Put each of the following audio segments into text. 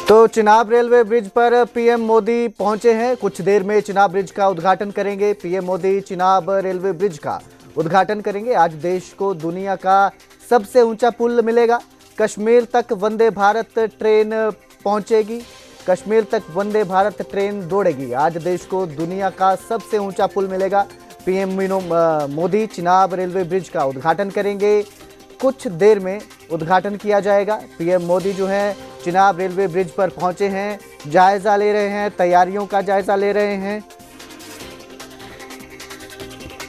तो Chenab railway bridge पर PM Modi पहुंचे हैं। कुछ देर में चिनाब ब्रिज का उद्घाटन करेंगे। PM Modi Chenab railway bridge का उद्घाटन करेंगे। आज देश को दुनिया का सबसे ऊंचा पुल मिलेगा। कश्मीर तक वंदे भारत ट्रेन पहुंचेगी। कश्मीर तक वंदे भारत ट्रेन दौड़ेगी। आज देश को दुनिया का सबसे ऊंचा पुल मिलेगा। PM Modi Chenab railway bridge का उद्घाटन करेंगे। कुछ देर में उद्घाटन किया जाएगा। पीएम मोदी जो हैं चिनाब रेलवे ब्रिज पर पहुंचे हैं, जायजा ले रहे हैं, तैयारियों का जायजा ले रहे हैं।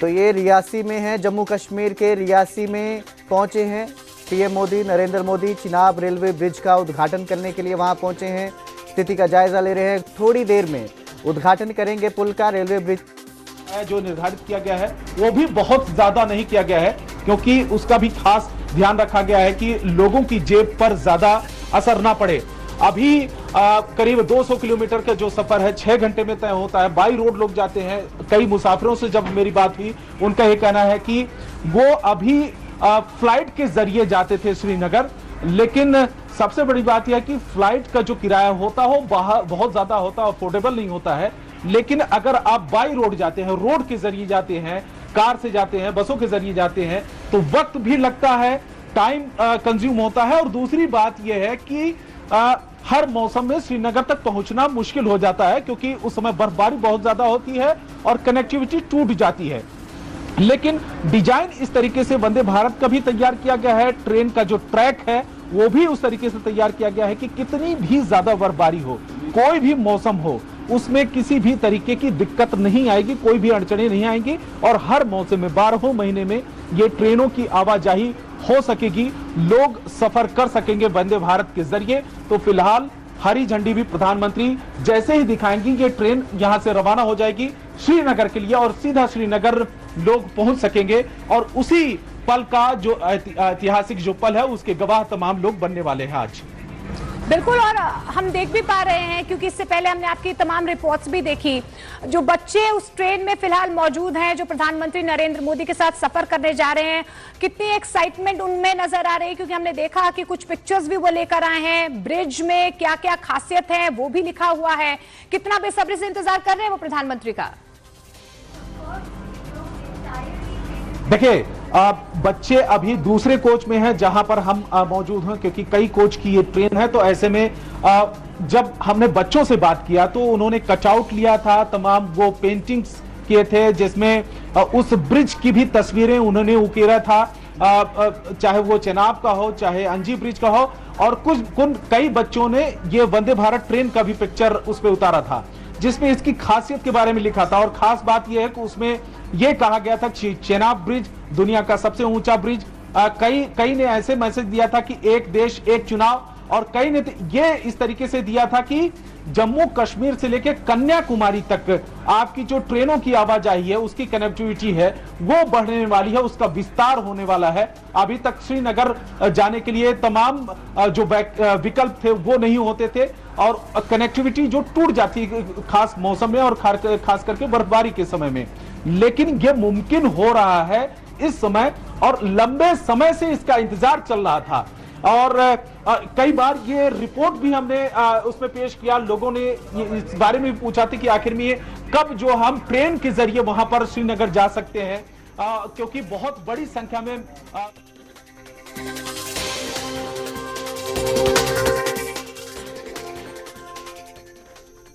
तो ये रियासी में है, जम्मू कश्मीर के रियासी में पहुंचे हैं PM Modi. Narendra Modi Chenab railway bridge का उद्घाटन करने के लिए वहां पहुंचे हैं, स्थिति का जायजा ले रहे हैं। थोड़ी देर में उद्घाटन करेंगे पुल का। रेलवे ब्रिज जो निर्धारित किया गया है वो भी बहुत ज्यादा नहीं किया गया है, क्योंकि उसका भी खास ध्यान रखा गया है कि लोगों की जेब पर ज्यादा असर ना पड़े। अभी करीब 200 किलोमीटर का जो सफर है 6 घंटे में तय होता है। बाई रोड लोग जाते हैं। कई मुसाफिरों से जब मेरी बात हुई, उनका ये कहना है कि वो अभी फ्लाइट के जरिए जाते थे श्रीनगर, लेकिन सबसे बड़ी बात यह है कि फ्लाइट का जो किराया होता हो बहुत ज्यादा होता है, अफोर्डेबल नहीं होता है। लेकिन अगर आप बाई रोड जाते हैं, रोड के जरिए जाते हैं, कार से जाते हैं, बसों के जरिए जाते हैं, तो वक्त भी लगता है, टाइम कंज्यूम होता है। और दूसरी बात यह है कि हर मौसम में श्रीनगर तक पहुंचना मुश्किल हो जाता है, क्योंकि उस समय बर्फबारी बहुत ज्यादा होती है और कनेक्टिविटी टूट जाती है। लेकिन डिजाइन इस तरीके से वंदे भारत का भी तैयार किया गया है। ट्रेन का जो ट्रैक है वो भी उस तरीके से तैयार किया गया है कि कितनी भी ज्यादा बर्फबारी हो, कोई भी मौसम हो, उसमें किसी भी तरीके की दिक्कत नहीं आएगी, कोई भी अड़चने नहीं आएंगी। और हर मौसम में 12 महीने में ये ट्रेनों की आवाजाही हो सकेगी, लोग सफर कर सकेंगे वंदे भारत के जरिए। तो फिलहाल हरी झंडी भी प्रधानमंत्री जैसे ही दिखाएंगी, ये ट्रेन यहां से रवाना हो जाएगी श्रीनगर के लिए और सीधा श्रीनगर लोग पहुंच सकेंगे। और उसी पल का जो ऐतिहासिक जो पल है उसके गवाह तमाम लोग बनने वाले हैं आज। बिल्कुल, और हम देख भी पा रहे हैं, क्योंकि इससे पहले हमने आपकी तमाम रिपोर्ट्स भी देखी। जो बच्चे उस ट्रेन में फिलहाल मौजूद हैं, जो प्रधानमंत्री नरेंद्र मोदी के साथ सफर करने जा रहे हैं, कितनी एक्साइटमेंट उनमें नजर आ रही है, क्योंकि हमने देखा कि कुछ पिक्चर्स भी वो लेकर आए हैं। ब्रिज में क्या क्या खासियत है वो भी लिखा हुआ है। कितना बेसब्री से इंतजार कर रहे हैं वो प्रधानमंत्री का। देखिए, बच्चे अभी दूसरे कोच में हैं जहां पर हम मौजूद हैं, क्योंकि कई कोच की ये ट्रेन है। तो ऐसे में जब हमने बच्चों से बात किया तो उन्होंने कटआउट लिया था, तमाम वो पेंटिंग्स किए थे जिसमें उस ब्रिज की भी तस्वीरें उन्होंने उकेरा था, चाहे वो चिनाब का हो, चाहे अंजी ब्रिज का हो। और कई बच्चों ने ये वंदे भारत ट्रेन का भी पिक्चर उस पर उतारा था, जिसमें इसकी खासियत के बारे में लिखा था। और खास बात यह है कि उसमें यह कहा गया था चिनाब ब्रिज दुनिया का सबसे ऊंचा ब्रिज। कई ने ऐसे मैसेज दिया था कि एक देश एक चुनाव, और कई ने ये इस तरीके से दिया था कि जम्मू कश्मीर से लेकर कन्याकुमारी तक आपकी जो ट्रेनों की आवाजाही है, उसकी कनेक्टिविटी है वो बढ़ने वाली है, उसका विस्तार होने वाला है। अभी तक श्रीनगर जाने के लिए तमाम जो विकल्प थे वो नहीं होते थे, और कनेक्टिविटी जो टूट जाती है खास मौसम में और खास करके बर्फबारी के समय में। लेकिन ये मुमकिन हो रहा है इस समय, और लंबे समय से इसका इंतजार चल रहा था। और कई बार ये रिपोर्ट भी हमने उसमें पेश किया। लोगों ने इस बारे में पूछा था कि आखिर में ये कब जो हम ट्रेन के जरिए वहां पर श्रीनगर जा सकते हैं, क्योंकि बहुत बड़ी संख्या में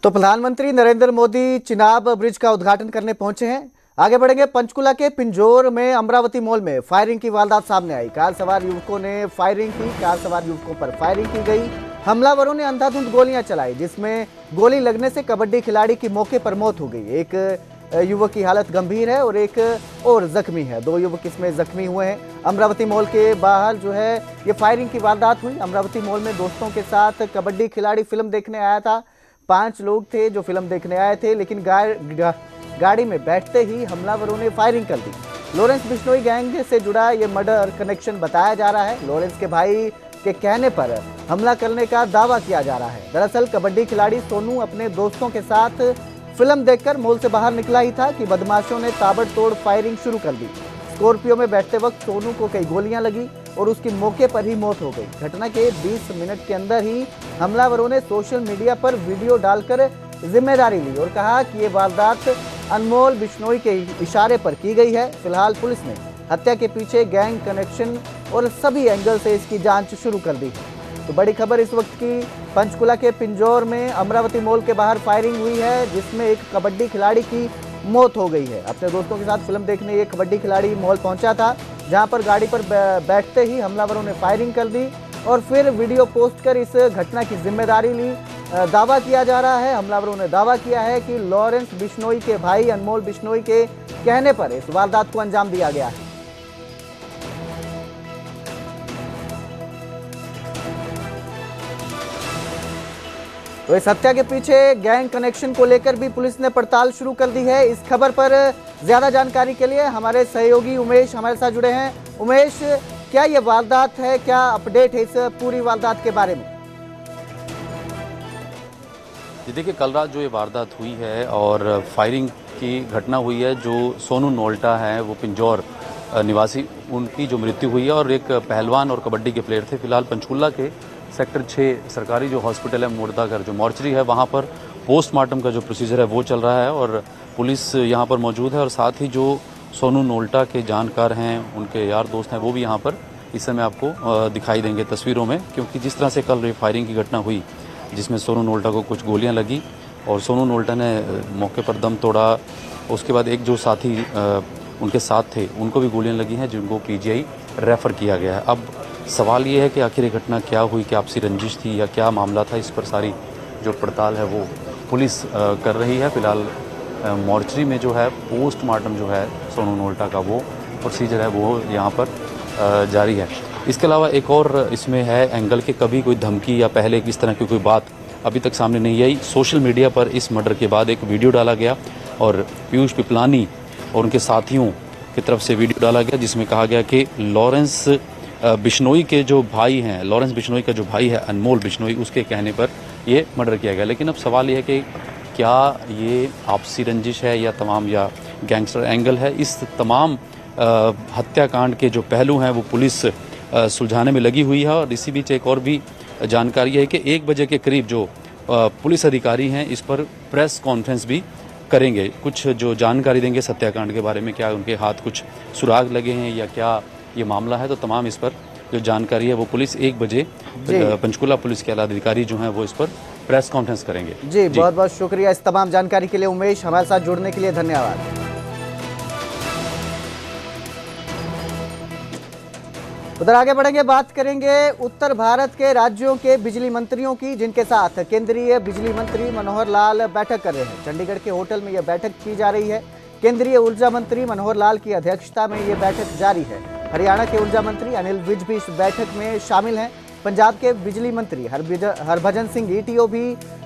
तो प्रधानमंत्री नरेंद्र मोदी चिनाब ब्रिज का उद्घाटन करने पहुंचे हैं। आगे बढ़ेंगे। पंचकुला के पिंजौर में अमरावती मॉल में फायरिंग की वारदात सामने आई। कार सवार युवकों ने फायरिंग की। कार सवार युवकों पर फायरिंग की गई। हमलावरों ने अंधाधुंध गोलियां चलाई, जिसमें गोली लगने से कबड्डी खिलाड़ी की मौके पर मौत हो गई। एक युवक की हालत गंभीर है और एक और जख्मी है। 2 युवक इसमें जख्मी हुए हैं। अमरावती मॉल के बाहर जो है ये फायरिंग की वारदात हुई। अमरावती मॉल में दोस्तों के साथ कबड्डी खिलाड़ी फिल्म देखने आया था। 5 लोग थे जो फिल्म देखने आए थे, लेकिन गाड़ी में बैठते ही हमलावरों ने फायरिंग कर दी। लॉरेंस बिश्नोई गैंग से जुड़ा ये मर्डर कनेक्शन बताया जा रहा है। लॉरेंस के भाई के कहने पर हमला करने का दावा किया जा रहा है। दरअसल कबड्डी खिलाड़ी सोनू अपने दोस्तों के साथ फिल्म देखकर मॉल से बाहर निकला ही था कि बदमाशों ने ताबड़तोड़ फायरिंग शुरू कर दी। स्कॉर्पियो में बैठते वक्त सोनू को कई गोलियां लगी। और उसकी मौके पर ही मौत हो गई। घटना के 20 मिनट के अंदर ही हमलावरों ने सोशल मीडिया पर वीडियो डालकर जिम्मेदारी ली और कहा कि ये वारदात अनमोल बिश्नोई के इशारे पर की गई है। फिलहाल पुलिस ने हत्या के पीछे गैंग कनेक्शन और सभी एंगल से इसकी जांच शुरू कर दी है। तो बड़ी खबर इस वक्त की, पंचकुला के पिंजौर में अमरावती मॉल के बाहर फायरिंग हुई है जिसमें एक कबड्डी खिलाड़ी की मौत हो गई है। अपने दोस्तों के साथ फिल्म देखने ये कबड्डी खिलाड़ी मॉल पहुंचा था, जहां पर गाड़ी पर बैठते ही हमलावरों ने फायरिंग कर दी और फिर वीडियो पोस्ट कर इस घटना की जिम्मेदारी ली। दावा किया जा रहा है, हमलावरों ने दावा किया है कि लॉरेंस बिश्नोई के भाई अनमोल बिश्नोई के कहने पर इस वारदात को अंजाम दिया गया है। तो इस हत्या के पीछे गैंग कनेक्शन को लेकर भी पुलिस ने पड़ताल शुरू कर दी है। इस खबर पर ज्यादा जानकारी के लिए हमारे सहयोगी उमेश हमारे साथ जुड़े हैं। उमेश, क्या ये वारदात है, क्या अपडेट है इस पूरी वारदात के बारे में? जी देखिए, कल रात जो ये वारदात हुई है और फायरिंग की घटना हुई है, जो सोनू नोल्टा है वो पिंजौर निवासी, उनकी जो मृत्यु हुई है और एक पहलवान और कबड्डी के प्लेयर थे। फिलहाल पंचकुला के सेक्टर 6 सरकारी जो हॉस्पिटल है मुर्दाघर, जो मॉर्चरी है, वहाँ पर पोस्टमार्टम का जो प्रोसीजर है वो चल रहा है और पुलिस यहाँ पर मौजूद है और साथ ही जो सोनू नोल्टा के जानकार हैं, उनके यार दोस्त हैं, वो भी यहाँ पर इस समय आपको दिखाई देंगे तस्वीरों में। क्योंकि जिस तरह से कल फायरिंग की घटना हुई जिसमें सोनू नोल्टा को कुछ गोलियां लगी और सोनू नोल्टा ने मौके पर दम तोड़ा, उसके बाद एक जो साथी उनके साथ थे उनको भी गोलियां लगी हैं, जिनको पीजीआई रेफ़र किया गया है। अब सवाल ये है कि आखिर ये घटना क्या हुई, क्या आपसी रंजिश थी या क्या मामला था, इस पर सारी जो पड़ताल है वो पुलिस कर रही है। फिलहाल मॉर्चरी में जो है पोस्टमार्टम जो है सोनू नोल्टा का वो प्रोसीजर है वो यहाँ पर जारी है। इसके अलावा एक और इसमें है एंगल के, कभी कोई धमकी या पहले इस तरह की कोई बात अभी तक सामने नहीं आई। सोशल मीडिया पर इस मर्डर के बाद एक वीडियो डाला गया और पीयूष पिपलानी और उनके साथियों की तरफ से वीडियो डाला गया जिसमें कहा गया कि लॉरेंस बिश्नोई के जो भाई हैं, लॉरेंस बिश्नोई का जो भाई है अनमोल बिश्नोई, उसके कहने पर ये मर्डर किया गया। लेकिन अब सवाल ये है कि क्या ये आपसी रंजिश है या गैंगस्टर एंगल है। इस तमाम हत्याकांड के जो पहलू हैं वो पुलिस सुलझाने में लगी हुई है। और इसी बीच एक और भी जानकारी है कि 1 बजे के करीब जो पुलिस अधिकारी हैं इस पर प्रेस कॉन्फ्रेंस भी करेंगे, कुछ जो जानकारी देंगे हत्याकांड के बारे में, क्या उनके हाथ कुछ सुराग लगे हैं या क्या ये मामला है। तो तमाम इस पर जो जानकारी है वो पुलिस 1 बजे पंचकुला पुलिस के आला अधिकारी जो हैं वो इस पर प्रेस कॉन्फ्रेंस करेंगे। जी बहुत बहुत शुक्रिया इस तमाम जानकारी के लिए उमेश, हमारे साथ जुड़ने के लिए धन्यवाद। उधर आगे बढ़ेंगे, बात करेंगे उत्तर भारत के राज्यों के बिजली मंत्रियों की, जिनके साथ केंद्रीय बिजली मंत्री मनोहर लाल बैठक कर रहे हैं। चंडीगढ़ के होटल में यह बैठक की जा रही है। केंद्रीय ऊर्जा मंत्री मनोहर लाल की अध्यक्षता में ये बैठक जारी है। हरियाणा के ऊर्जा मंत्री अनिल विज भी इस बैठक में शामिल हैं। पंजाब के बिजली मंत्री हरभजन सिंह ईटीओ भी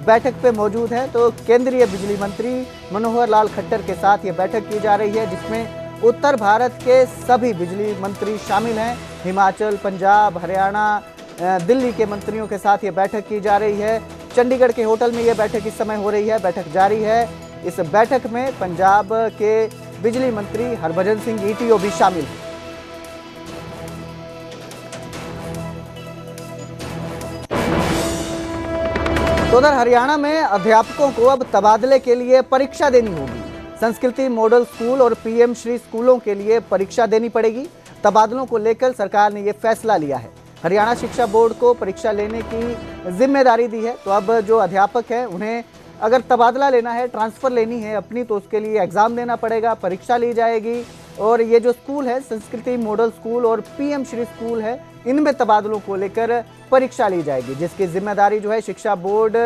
बैठक पे मौजूद हैं। तो केंद्रीय बिजली मंत्री मनोहर लाल खट्टर के साथ ये बैठक की जा रही है जिसमें उत्तर भारत के सभी बिजली मंत्री शामिल हैं। हिमाचल, पंजाब, हरियाणा, दिल्ली के मंत्रियों के साथ ये बैठक की जा रही है। चंडीगढ़ के होटल में ये बैठक इस समय हो रही है, बैठक जारी है। इस बैठक में पंजाब के बिजली मंत्री हरभजन सिंह ईटीओ भी शामिल हैं। तो उधर हरियाणा में अध्यापकों को अब तबादले के लिए परीक्षा देनी होगी। संस्कृति मॉडल स्कूल और पीएम श्री स्कूलों के लिए परीक्षा देनी पड़ेगी। तबादलों को लेकर सरकार ने यह फैसला लिया है। हरियाणा शिक्षा बोर्ड को परीक्षा लेने की जिम्मेदारी दी है। तो अब जो अध्यापक हैं उन्हें अगर तबादला लेना है, ट्रांसफ़र लेनी है अपनी, तो उसके लिए एग्ज़ाम देना पड़ेगा, परीक्षा ली जाएगी। और ये जो स्कूल है, संस्कृति मॉडल स्कूल और पीएम श्री स्कूल है, इनमें तबादलों को लेकर परीक्षा ली जाएगी, जिसकी जिम्मेदारी जो है शिक्षा बोर्ड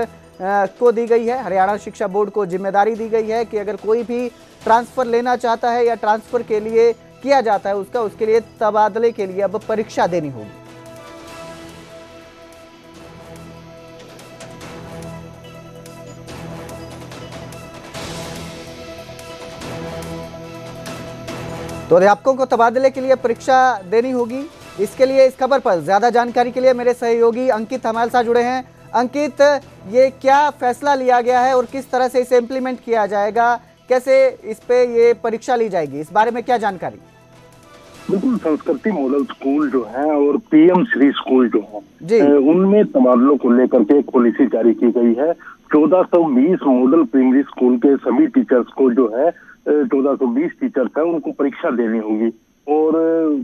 को दी गई है। हरियाणा शिक्षा बोर्ड को जिम्मेदारी दी गई है कि अगर कोई भी ट्रांसफ़र लेना चाहता है या ट्रांसफ़र के लिए किया जाता है उसके लिए तबादले के लिए अब परीक्षा देनी होगी। तो अध्यापकों को तबादले के लिए परीक्षा देनी होगी। इसके लिए इस खबर पर ज्यादा जानकारी के लिए मेरे सहयोगी अंकित हमारे साथ जुड़े हैं। अंकित, ये क्या फैसला लिया गया है और किस तरह से इसे इम्प्लीमेंट किया जाएगा, कैसे इस पे ये परीक्षा ली जाएगी, इस बारे में क्या जानकारी? बिल्कुल, संस्कृति मॉडल स्कूल जो है और पीएम श्री स्कूल जो जी। है उनमें तबादलों को लेकर के एक पॉलिसी जारी की गई है। 1420 मॉडल प्राइमरी स्कूल के सभी टीचर्स को जो है 1420 टीचर्स है उनको परीक्षा देनी होगी और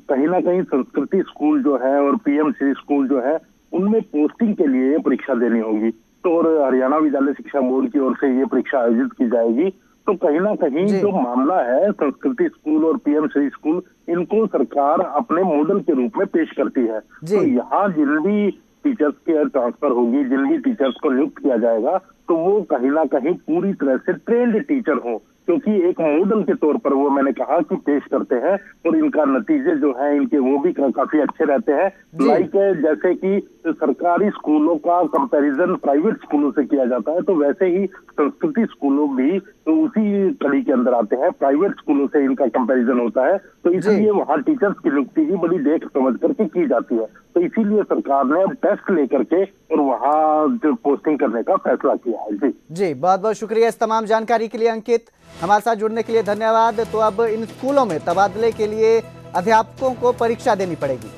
कहीं ना कहीं संस्कृति स्कूल जो है और पीएम श्री स्कूल जो है उनमें पोस्टिंग के लिए ये परीक्षा देनी होगी। तो और हरियाणा विद्यालय शिक्षा बोर्ड की ओर से ये परीक्षा आयोजित की जाएगी। तो कहीं ना कहीं जो मामला है संस्कृति स्कूल और पीएम श्री स्कूल, इनको सरकार अपने मॉडल के रूप में पेश करती है। तो यहाँ जिन भी टीचर्स की ट्रांसफर होगी, जिन भी टीचर्स को नियुक्त किया जाएगा, तो वो कहीं ना कहीं पूरी तरह से ट्रेंड टीचर हो, क्योंकि एक मॉडल के तौर पर वो मैंने कहा कि पेश करते हैं और इनका नतीजे जो है इनके वो भी काफी अच्छे रहते हैं। लाइक जैसे कि सरकारी स्कूलों का कंपैरिजन प्राइवेट स्कूलों से किया जाता है, तो वैसे ही संस्कृति स्कूलों भी तो उसी कड़ी के अंदर आते हैं, प्राइवेट स्कूलों से इनका कंपैरिजन होता है। तो इसलिए वहाँ टीचर्स की नियुक्ति भी बड़ी देख समझ करके की जाती है। तो इसीलिए सरकार ने अब टेस्ट लेकर के और वहाँ जो पोस्टिंग करने का फैसला किया है। जी, बहुत बहुत शुक्रिया इस तमाम जानकारी के लिए अंकित, हमारे साथ जुड़ने के लिए धन्यवाद। तो अब इन स्कूलों में तबादले के लिए अध्यापकों को परीक्षा देनी पड़ेगी।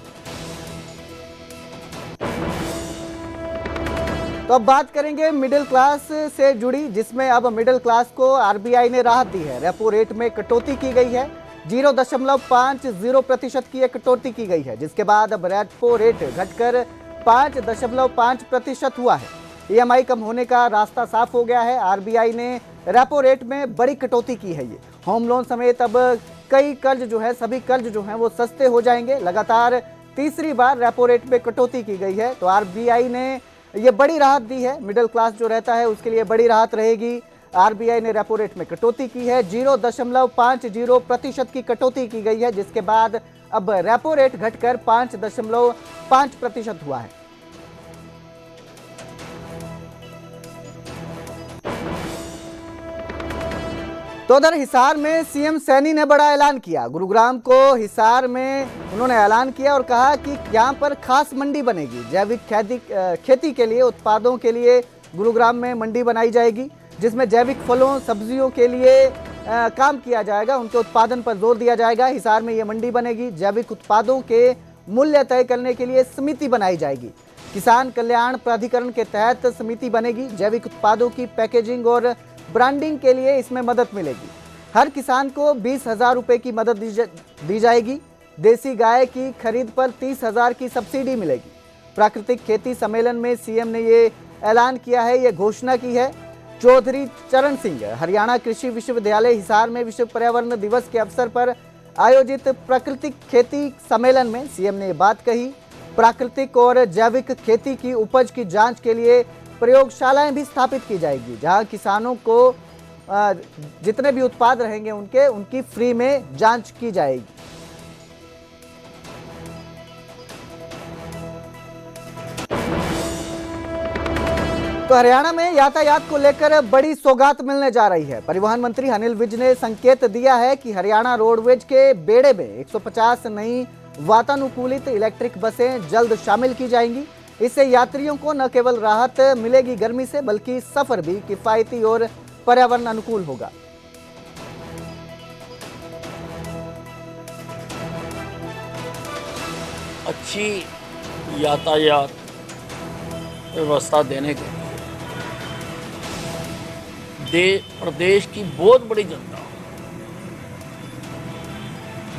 तो अब बात करेंगे मिडिल क्लास से जुड़ी, जिसमें अब मिडिल क्लास को आरबीआई ने राहत दी है। रेपो रेट में कटौती की गई है, 0.50% की कटौती की गई है, जिसके बाद अब रेपो रेट घटकर 5.5% हुआ है। ईएमआई कम होने का रास्ता साफ हो गया है। आरबीआई ने रेपो रेट में बड़ी कटौती की है। ये होम लोन समेत अब कई कर्ज जो है, सभी कर्ज जो हैं वो सस्ते हो जाएंगे। लगातार तीसरी बार रेपो रेट में कटौती की गई है। तो आरबीआई ने ये बड़ी राहत दी है। मिडिल क्लास जो रहता है उसके लिए बड़ी राहत रहेगी। आरबीआई ने रेपो रेट में कटौती की है, 0.50% की कटौती की गई है, जिसके बाद अब रेपो रेट घटकर 5.5% हुआ है। तो उधर हिसार में सीएम सैनी ने बड़ा ऐलान किया। गुरुग्राम को हिसार में उन्होंने ऐलान किया और कहा कि यहाँ पर खास मंडी बनेगी। जैविक खेती के लिए, उत्पादों के लिए गुरुग्राम में मंडी बनाई जाएगी, जिसमें जैविक फलों सब्जियों के लिए काम किया जाएगा, उनके उत्पादन पर जोर दिया जाएगा। हिसार में ये मंडी बनेगी। जैविक उत्पादों के मूल्य तय करने के लिए समिति बनाई जाएगी। किसान कल्याण प्राधिकरण के तहत समिति बनेगी। जैविक उत्पादों की पैकेजिंग और ब्रांडिंग के लिए इसमें मदद मिलेगी। हर किसान को 20,000 रुपए की मदद दी जाएगी। देसी गाय की खरीद पर 30,000 की सब्सिडी मिलेगी। प्राकृतिक खेती सम्मेलन में सीएम ने ये ऐलान किया है, ये घोषणा की है। चौधरी चरण सिंह हरियाणा कृषि विश्वविद्यालय हिसार में विश्व पर्यावरण दिवस के अवसर पर आयोजित प्राकृतिक खेती सम्मेलन में सीएम ने ये बात कही। प्राकृतिक और जैविक खेती की उपज की जांच के लिए प्रयोगशालाएं भी स्थापित की जाएगी, जहां किसानों को जितने भी उत्पाद रहेंगे उनकी फ्री में जांच की जाएगी। तो हरियाणा में यातायात को लेकर बड़ी सौगात मिलने जा रही है। परिवहन मंत्री अनिल विज ने संकेत दिया है कि हरियाणा रोडवेज के बेड़े में 150 नई वातानुकूलित इलेक्ट्रिक बसें जल्द शामिल की जाएंगी। इससे यात्रियों को न केवल राहत मिलेगी गर्मी से, बल्कि सफर भी किफायती और पर्यावरण अनुकूल होगा। अच्छी यातायात व्यवस्था देने के लिए प्रदेश की बहुत बड़ी जनता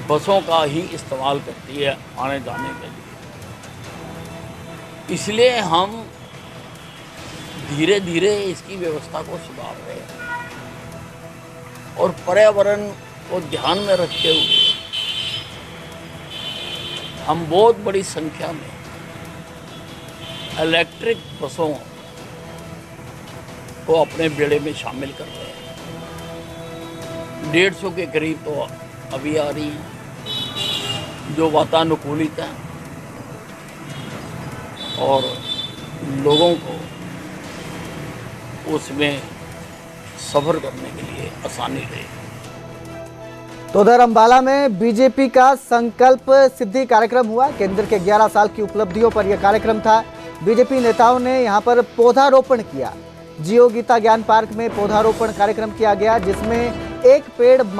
बसों का ही इस्तेमाल करती है आने जाने के लिए। इसलिए हम धीरे धीरे इसकी व्यवस्था को सुधार रहे हैं और पर्यावरण को ध्यान में रखते हुए हम बहुत बड़ी संख्या में इलेक्ट्रिक बसों को अपने बेड़े में शामिल कर रहे हैं। 150 के करीब तो अभी आ रही हैं जो वातानुकूलित हैं और लोगों को उसमें सफर करने के लिए आसानी रहे। तो उधर अंबाला में बीजेपी का संकल्प सिद्धि कार्यक्रम हुआ। केंद्र के 11 साल की उपलब्धियों पर यह कार्यक्रम था। बीजेपी नेताओं ने यहां पर पौधारोपण किया। जियो गीता ज्ञान पार्क में पौधारोपण कार्यक्रम किया गया, जिसमें एक पेड़